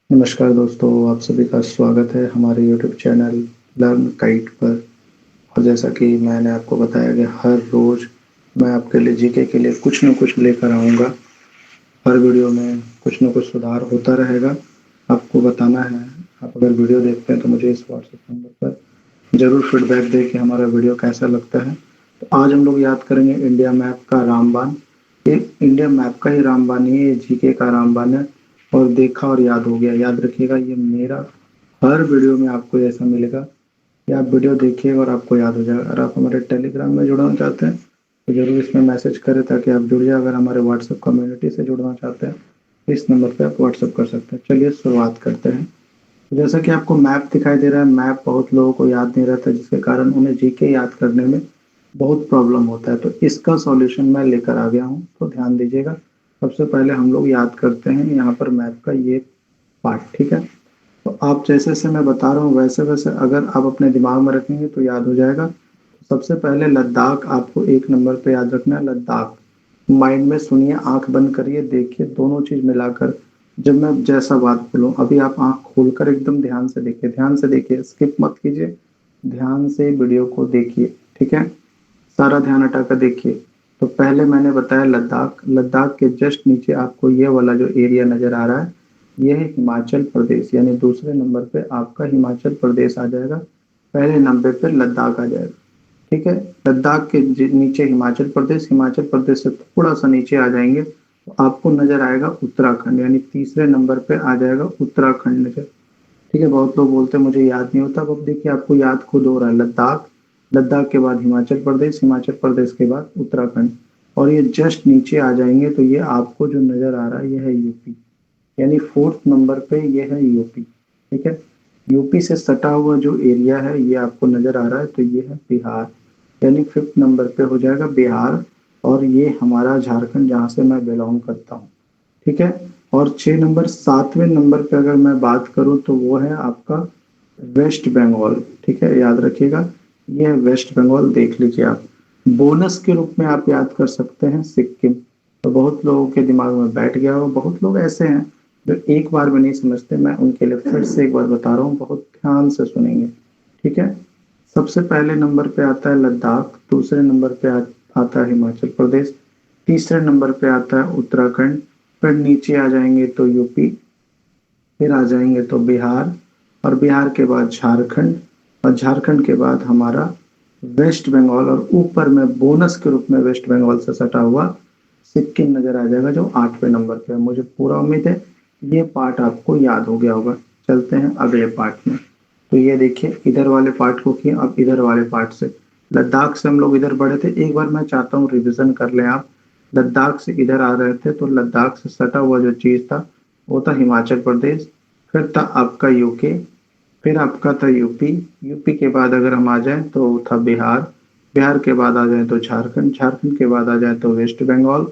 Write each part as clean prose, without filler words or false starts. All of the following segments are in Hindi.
नमस्कार दोस्तों, आप सभी का स्वागत है हमारे यूट्यूब चैनल लर्न काइट पर। और जैसा कि मैंने आपको बताया कि हर रोज़ मैं आपके लिए जीके के लिए कुछ न कुछ लेकर आऊँगा। हर वीडियो में कुछ न कुछ सुधार होता रहेगा, आपको बताना है। आप अगर वीडियो देखते हैं तो मुझे इस व्हाट्सएप नंबर पर ज़रूर फीडबैक दें कि हमारा वीडियो कैसा लगता है। तो आज हम लोग याद करेंगे इंडिया मैप का रामबाण। ये इंडिया मैप का ही रामबाण नहीं है, ये जीके का रामबाण है। और देखा और याद हो गया। याद रखिएगा, ये मेरा हर वीडियो में आपको ऐसा मिलेगा कि आप वीडियो देखिएगा और आपको याद हो जाएगा। अगर आप हमारे टेलीग्राम में जुड़ना चाहते हैं तो ज़रूर इसमें मैसेज करें ताकि आप जुड़ जाए। अगर हमारे व्हाट्सएप कम्युनिटी से जुड़ना चाहते हैं तो इस नंबर पे आप व्हाट्सएप कर सकते हैं। चलिए शुरुआत करते हैं। जैसा कि आपको मैप दिखाई दे रहा है, मैप बहुत लोगों को याद नहीं रहता, जिसके कारण उन्हें जीके याद करने में बहुत प्रॉब्लम होता है। तो इसका सॉल्यूशन मैं लेकर आ गया हूँ, तो ध्यान दीजिएगा। सबसे पहले हम लोग याद करते हैं यहाँ पर मैप का ये पार्ट, ठीक है। तो आप जैसे जैसे मैं बता रहा हूँ वैसे वैसे अगर आप अपने दिमाग में रखेंगे तो याद हो जाएगा। सबसे पहले लद्दाख आपको एक नंबर पे याद रखना है, लद्दाख। माइंड में सुनिए, आंख बंद करिए, देखिए दोनों चीज मिलाकर। जब मैं जैसा बात बोलूं, अभी आप आंख खोलकर एकदम ध्यान से देखिए, ध्यान से देखिए, स्किप मत कीजिए। ध्यान से वीडियो को देखिए, ठीक है। सारा ध्यान हटाकर देखिए। तो पहले मैंने बताया लद्दाख। लद्दाख के जस्ट नीचे आपको ये वाला जो एरिया नजर आ रहा है, ये है हिमाचल प्रदेश। यानी दूसरे नंबर पे आपका हिमाचल प्रदेश आ जाएगा, पहले नंबर पे लद्दाख आ जाएगा, ठीक है। लद्दाख के नीचे हिमाचल प्रदेश, हिमाचल प्रदेश से थोड़ा सा नीचे आ जाएंगे तो आपको नजर आएगा उत्तराखंड। यानी तीसरे नंबर पे आ जाएगा उत्तराखंड नजर, ठीक है। बहुत लोग बोलते हैं मुझे याद नहीं होता, अब देखिए आपको याद खुद हो रहा है। लद्दाख, लद्दाख के बाद हिमाचल प्रदेश, हिमाचल प्रदेश के बाद उत्तराखंड। और ये जस्ट नीचे आ जाएंगे तो ये आपको जो नजर आ रहा है ये है यूपी। यानी फोर्थ नंबर पे ये है यूपी, ठीक है। यूपी से सटा हुआ जो एरिया है ये आपको नजर आ रहा है तो ये है बिहार। यानी फिफ्थ नंबर पे हो जाएगा बिहार। और ये हमारा झारखंड, जहाँ से मैं बिलोंग करता हूँ, ठीक है। और 6 नंबर, 7वें नंबर पे अगर मैं बात करूं तो वो है आपका वेस्ट बंगाल, ठीक है। याद रखिएगा, ये है वेस्ट बंगाल, देख लीजिए आप। बोनस के रूप में आप याद कर सकते हैं सिक्किम। तो बहुत लोगों के दिमाग में बैठ गया हो, बहुत लोग ऐसे हैं जो एक बार में नहीं समझते। मैं उनके लिए फिर से एक बार बता रहा हूँ, बहुत ध्यान से सुनेंगे, ठीक है। सबसे पहले नंबर पे आता है लद्दाख, दूसरे नंबर पे आता है हिमाचल प्रदेश, तीसरे नंबर पे आता है उत्तराखंड, फिर नीचे आ जाएंगे तो यूपी, फिर आ जाएंगे तो बिहार, और बिहार के बाद झारखंड, और झारखंड के बाद हमारा वेस्ट बंगाल। और ऊपर में बोनस के रूप में वेस्ट बंगाल से सटा हुआ सिक्किम नजर आ जाएगा जो 8वें नंबर पे है। मुझे पूरा उम्मीद है ये पार्ट आपको याद हो गया होगा। चलते हैं अगले पार्ट में। तो ये देखिए, इधर वाले पार्ट को किए, अब इधर वाले पार्ट से लद्दाख से हम लोग इधर बढ़े थे। एक बार मैं चाहता हूँ रिवीजन कर लें आप। लद्दाख से इधर आ रहे थे तो लद्दाख से सटा हुआ जो चीज था वो था हिमाचल प्रदेश, फिर था आपका यूके, फिर आपका था यूपी। यूपी के बाद अगर हम आ जाएं तो था बिहार, बिहार के बाद आ जाए तो झारखंड, झारखंड के बाद आ जाए तो वेस्ट बंगाल,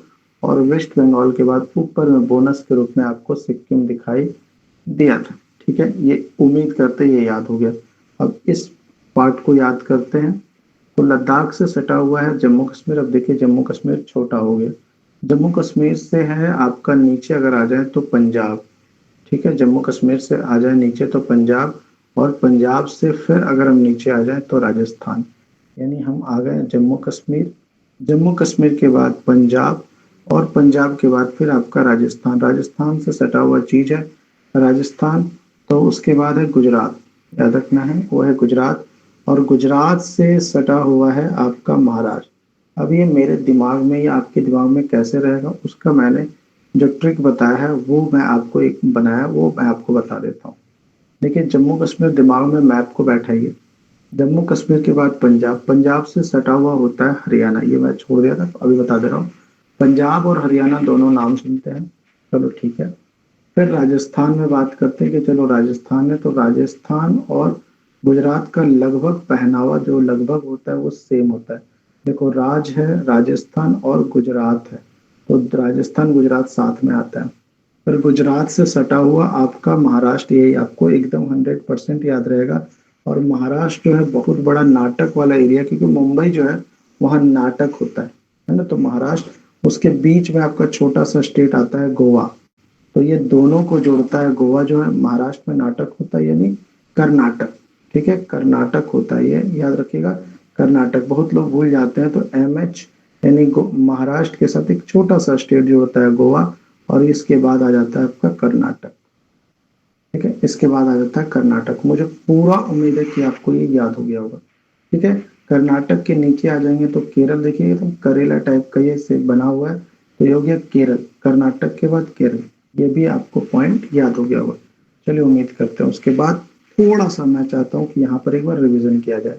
और वेस्ट बंगाल के बाद ऊपर में बोनस के रूप में आपको सिक्किम दिखाई दिया था, ठीक है। ये उम्मीद करते ये याद हो गया। अब इस पार्ट को याद करते हैं। तो लद्दाख से सटा हुआ है जम्मू कश्मीर। अब देखिए जम्मू कश्मीर छोटा हो गया। जम्मू कश्मीर से है आपका नीचे अगर आ जाए तो पंजाब, ठीक है। जम्मू कश्मीर से आ जाए नीचे तो पंजाब, और पंजाब से फिर अगर हम नीचे आ जाए तो राजस्थान। यानी हम आ गए जम्मू कश्मीर, जम्मू कश्मीर के बाद पंजाब, और पंजाब के बाद फिर आपका राजस्थान। राजस्थान से सटा हुआ चीज है राजस्थान। तो उसके बाद है गुजरात, याद रखना है वो है गुजरात। और गुजरात से सटा हुआ है आपका महाराष्ट्र। अब ये मेरे दिमाग में या आपके दिमाग में कैसे रहेगा उसका मैंने जो ट्रिक बताया है वो मैं आपको एक बनाया, वो मैं आपको बता देता हूँ। देखिए जम्मू कश्मीर दिमाग में मैप को बैठाइए। जम्मू कश्मीर के बाद पंजाब, पंजाब से सटा हुआ होता है हरियाणा। ये मैं छोड़ दिया था तो अभी बता दे रहा हूँ। पंजाब और हरियाणा दोनों नाम सुनते हैं, चलो ठीक है। फिर राजस्थान में बात करते हैं कि चलो राजस्थान है, तो राजस्थान और गुजरात का लगभग पहनावा जो लगभग होता है वो सेम होता है। देखो राज है राजस्थान और गुजरात है, तो राजस्थान गुजरात साथ में आता है। फिर गुजरात से सटा हुआ आपका महाराष्ट्र, यही आपको एकदम 100% याद रहेगा। और महाराष्ट्र जो है बहुत बड़ा नाटक वाला एरिया, क्योंकि मुंबई जो है वहाँ नाटक होता है ना। तो महाराष्ट्र, उसके बीच में आपका छोटा सा स्टेट आता है गोवा, तो ये दोनों को जोड़ता है गोवा जो है, महाराष्ट्र में नाटक होता है यानी कर्नाटक, ठीक है, कर्नाटक होता है, ये याद रखिएगा, कर्नाटक। बहुत लोग भूल जाते हैं, तो MH यानी महाराष्ट्र के साथ एक छोटा सा स्टेट जो होता है गोवा, और इसके बाद आ जाता है आपका कर्नाटक, ठीक है, इसके बाद आ जाता है कर्नाटक। मुझे पूरा उम्मीद है कि आपको ये याद हो गया होगा, ठीक है। कर्नाटक के नीचे आ जाएंगे तो केरल, देखिए एकदम करेला टाइप का ये से बना हुआ है, तो ये हो गया केरल, कर्नाटक के बाद केरल, ये भी आपको पॉइंट याद हो गया होगा। चलिए उम्मीद करते हैं। उसके बाद थोड़ा सा मैं चाहता हूँ कि यहाँ पर एक बार रिविजन किया जाए।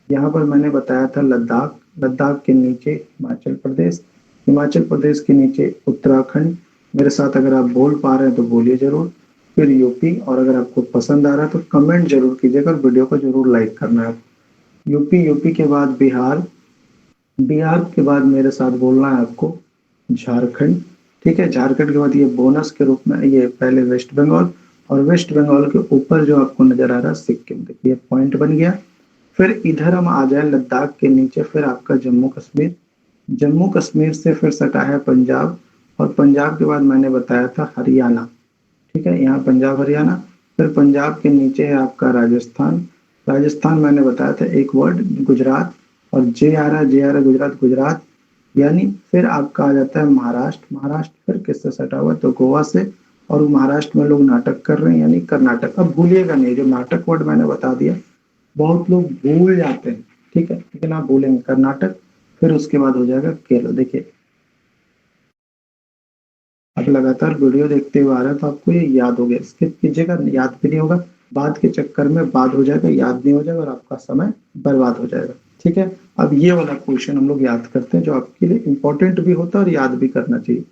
यहाँ पर मैंने बताया था लद्दाख, लद्दाख के नीचे हिमाचल प्रदेश, हिमाचल प्रदेश के नीचे उत्तराखंड। मेरे साथ अगर आप बोल पा रहे हैं तो बोलिए जरूर। फिर यूपी, और अगर आपको पसंद आ रहा है तो कमेंट जरूर कीजिएगा और वीडियो को जरूर लाइक करना है। यूपी, यूपी के बाद बिहार, बिहार के बाद मेरे साथ बोलना है आपको झारखंड, ठीक है, झारखंड के बाद ये बोनस के रूप में ये पहले वेस्ट बंगाल, और वेस्ट बंगाल के ऊपर जो आपको नजर आ रहा है सिक्किम, देखिए पॉइंट बन गया। फिर इधर हम आ जाए लद्दाख के नीचे, फिर आपका जम्मू कश्मीर, जम्मू कश्मीर से फिर सटा है पंजाब, और पंजाब के बाद मैंने बताया था हरियाणा, ठीक है, यहाँ पंजाब हरियाणा। फिर पंजाब के नीचे है आपका राजस्थान, राजस्थान मैंने बताया था एक वर्ड गुजरात, और जे आ रहा है, जे आ रहा है गुजरात, गुजरात यानी। फिर आपका आ जाता है महाराष्ट्र, महाराष्ट्र फिर किससे सटा हुआ है तो गोवा से, और महाराष्ट्र में लोग नाटक कर रहे हैं यानी कर्नाटक। अब भूलिएगा नहीं, जो नाटक वर्ड मैंने बता दिया बहुत लोग भूल जाते हैं, ठीक है, लेकिन आप भूलेंगे कर्नाटक, फिर उसके बाद हो जाएगा केरल। देखिए अब लगातार वीडियो देखते हुए आ रहा है तो आपको ये याद हो गया, स्किप कीजिएगा, याद भी नहीं होगा, बाद के चक्कर में बाद हो जाएगा, याद नहीं हो जाएगा और आपका समय बर्बाद हो जाएगा, ठीक है। अब ये वाला क्वेश्चन हम लोग याद करते हैं जो आपके लिए इंपॉर्टेंट भी होता है और याद भी करना चाहिए,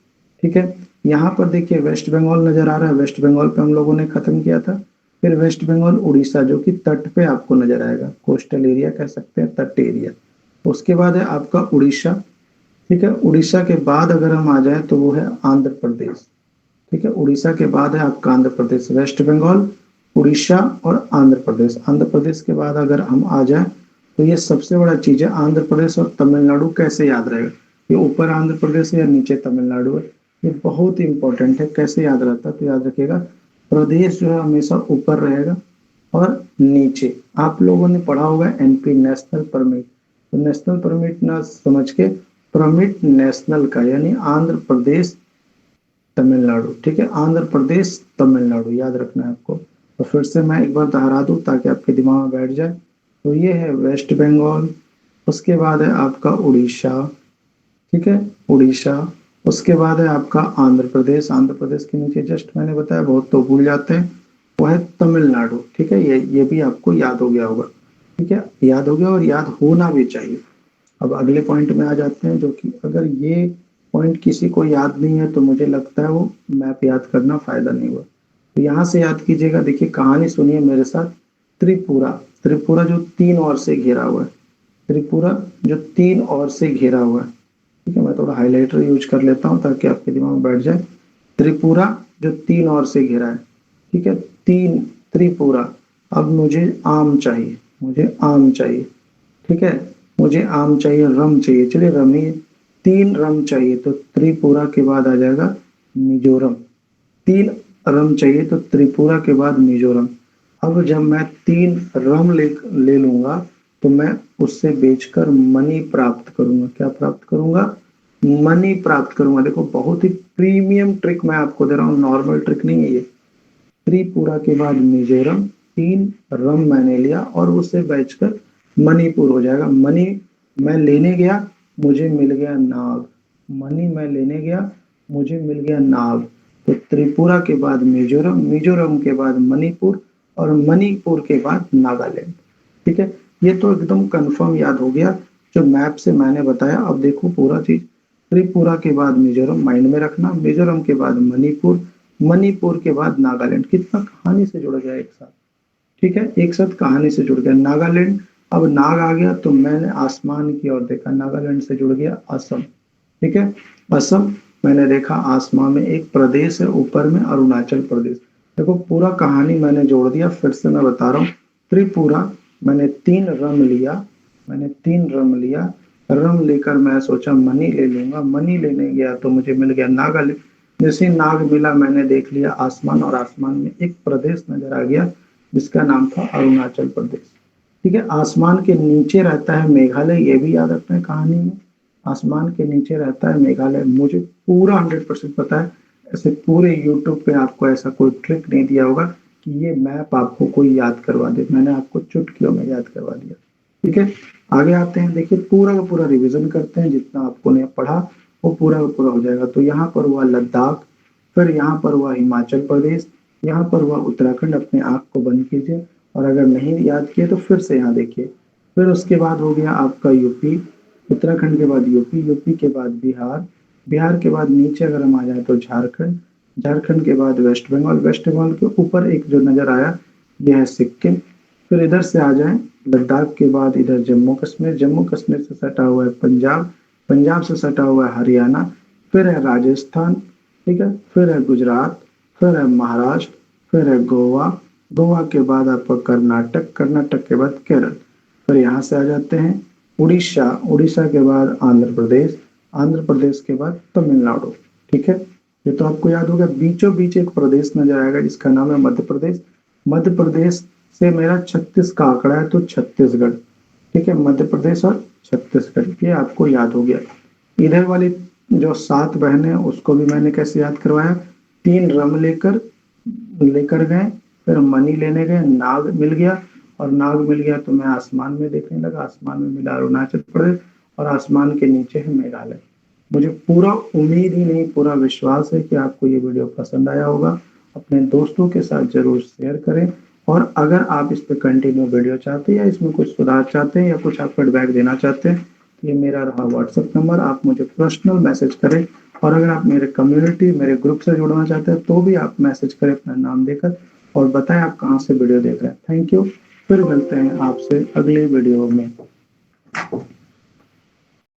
ठीक है। यहाँ पर देखिए वेस्ट बंगाल नजर आ रहा है, वेस्ट बंगाल पे हम लोगों ने खत्म किया था। फिर वेस्ट बंगाल उड़ीसा जो कि तट पे आपको नजर आएगा, कोस्टल एरिया कह सकते हैं, तट एरिया। उसके बाद है आपका उड़ीसा, ठीक है, उड़ीसा के बाद अगर हम आ जाए तो वो है आंध्र प्रदेश, ठीक है, उड़ीसा के बाद है आपका आंध्र प्रदेश, वेस्ट बंगाल, उड़ीसा और आंध्र प्रदेश। आंध्र प्रदेश के बाद अगर हम आ जाए तो ये सबसे बड़ा चीज है, आंध्र प्रदेश और तमिलनाडु कैसे याद रहेगा, ये ऊपर आंध्र प्रदेश है या नीचे तमिलनाडु है, ये बहुत ही इंपॉर्टेंट है। कैसे याद रहता है तो याद रखिएगा, प्रदेश जो है हमेशा ऊपर रहेगा और नीचे। आप लोगों ने पढ़ा होगा NP नेशनल परमिट, तो नेशनल परमिट ना समझ के परमिट नेशनल का यानी आंध्र प्रदेश तमिलनाडु, ठीक है, आंध्र प्रदेश तमिलनाडु याद रखना है आपको। तो फिर से मैं एक बार दोहरा दूं ताकि आपके दिमाग में बैठ जाए। तो ये है वेस्ट बंगाल, उसके बाद है आपका उड़ीसा, ठीक है, उड़ीसा। उसके बाद है आपका आंध्र प्रदेश, आंध्र प्रदेश के नीचे जस्ट मैंने बताया, बहुत तो भूल जाते हैं, वो है तमिलनाडु, ठीक है, ये भी आपको याद हो गया होगा, ठीक है, याद हो गया और याद होना भी चाहिए। अब अगले पॉइंट में आ जाते हैं, जो कि अगर ये पॉइंट किसी को याद नहीं है तो मुझे लगता है वो मैप याद करना फायदा नहीं हुआ। तो यहाँ से याद कीजिएगा, देखिए कहानी सुनिए मेरे साथ। त्रिपुरा, त्रिपुरा जो 3 ओर से घेरा हुआ है, त्रिपुरा जो 3 ओर से घेरा हुआ है, ठीक है, मैं थोड़ा हाईलाइटर यूज कर लेता हूँ ताकि आपके दिमाग में बैठ जाए। त्रिपुरा जो 3 ओर से घेरा है, ठीक है, 3 त्रिपुरा। अब मुझे आम चाहिए, मुझे आम चाहिए, ठीक है, मुझे आम चाहिए, रम चाहिए, चलिए रम ही, 3 रम चाहिए तो त्रिपुरा के बाद आ जाएगा मिजोरम, 3 रम चाहिए तो त्रिपुरा के बाद मिजोरम। अब जब मैं 3 रम ले लूंगा तो मैं उससे बेचकर मनी प्राप्त करूंगा, क्या प्राप्त करूंगा, मनी प्राप्त करूंगा। देखो बहुत ही प्रीमियम ट्रिक मैं आपको दे रहा हूँ, नॉर्मल ट्रिक नहीं है ये। त्रिपुरा के बाद मिजोरम, 3 रम मैंने लिया और उससे बेचकर मणिपुर हो जाएगा। मनी मैं लेने गया, मुझे मिल गया नाग, मनी मैं लेने गया, मुझे मिल गया नाग। तो त्रिपुरा के बाद मिजोरम, मिजोरम के बाद मणिपुर, और मणिपुर के बाद नागालैंड, ठीक है। ये तो एकदम कंफर्म याद हो गया जो मैप से मैंने बताया। अब देखो पूरा चीज, त्रिपुरा के बाद मिजोरम माइंड में रखना, मिजोरम के बाद मणिपुर, मणिपुर के बाद नागालैंड। कितना कहानी से जुड़ गया एक साथ, ठीक है, एक साथ कहानी से जुड़ गया नागालैंड। अब नाग आ गया तो मैंने आसमान की ओर देखा, नागालैंड से जुड़ गया असम, ठीक है, असम। मैंने देखा आसमान में एक प्रदेश है ऊपर में, अरुणाचल प्रदेश। देखो पूरा कहानी मैंने जोड़ दिया, फिर से मैं बता रहा हूँ। त्रिपुरा मैंने 3 रम लिया, मैंने 3 रम लिया, रम लेकर मैं सोचा मनी ले लूंगा, मनी लेने गया तो मुझे मिल गया नागालैंड, जैसे नाग मिला मैंने देख लिया आसमान, और आसमान में एक प्रदेश नजर आ गया जिसका नाम था अरुणाचल प्रदेश। ठीक है, आसमान के नीचे रहता है मेघालय, ये भी याद रखना है कहानी में। आसमान के नीचे रहता है मेघालय, मुझे पूरा 100% पता है। ऐसे पूरे यूट्यूब पे आपको ऐसा कोई ट्रिक नहीं दिया होगा कि ये मैप आपको कोई याद करवा दे, मैंने आपको चुटकियों में याद करवा दिया। ठीक है, आगे आते हैं, देखिए पूरा का पूरा रिवीजन करते हैं, जितना आपको ने पढ़ा वो पूरा का पूरा हो जाएगा। तो यहाँ पर हुआ लद्दाख, फिर यहाँ पर हुआ हिमाचल प्रदेश, यहाँ पर हुआ उत्तराखंड। अपने आँख को बंद कीजिए, और अगर नहीं याद किए तो फिर से यहाँ देखिए। फिर उसके बाद हो गया आपका यूपी, उत्तराखंड के बाद यूपी, यूपी के बाद बिहार, बिहार के बाद नीचे अगर हम आ जाए तो झारखंड, झारखंड के बाद वेस्ट बंगाल, वेस्ट बंगाल के ऊपर एक जो नजर आया यह है सिक्किम। फिर इधर से आ जाएं लद्दाख के बाद इधर जम्मू कश्मीर, जम्मू कश्मीर से सटा हुआ है पंजाब, पंजाब से सटा हुआ है हरियाणा, फिर है राजस्थान, ठीक है, फिर है गुजरात, फिर है महाराष्ट्र, फिर है गोवा, गोवा के बाद आपका कर्नाटक, कर्नाटक के बाद केरल। फिर यहाँ से आ जाते हैं उड़ीसा, उड़ीसा के बाद आंध्र प्रदेश, आंध्र प्रदेश के बाद तमिलनाडु। ठीक है, ये तो आपको याद होगा। बीचों बीच एक प्रदेश नजर आएगा जिसका नाम है मध्य प्रदेश, मध्य प्रदेश से मेरा 36 का आंकड़ा है तो छत्तीसगढ़। ठीक है, मध्य प्रदेश और छत्तीसगढ़, ये आपको याद हो गया। इधर वाली जो 7 बहनें हैं उसको भी मैंने कैसे याद करवाया, 3 रम लेकर लेकर गए, फिर मनी लेने गए, नाग मिल गया, और नाग मिल गया तो मैं आसमान में देखने लगा, आसमान में मिला अरुणाचल प्रदेश, और आसमान के नीचे है मेघालय। मुझे पूरा उम्मीद ही नहीं, पूरा विश्वास है कि आपको ये वीडियो पसंद आया होगा। अपने दोस्तों के साथ जरूर शेयर करें, और अगर आप इस पे कंटिन्यू वीडियो चाहते हैं या इसमें कुछ सुधार चाहते हैं या कुछ आप फीडबैक देना चाहते हैं, तो ये मेरा रहा व्हाट्सएप नंबर, आप मुझे पर्सनल मैसेज करें। और अगर आप मेरे कम्युनिटी, मेरे ग्रुप से जुड़ना चाहते हैं तो भी आप मैसेज करें अपना नाम देकर, और बताएं आप कहाँ से वीडियो देख रहे हैं। थैंक यू, फिर मिलते हैं आपसे अगले वीडियो में।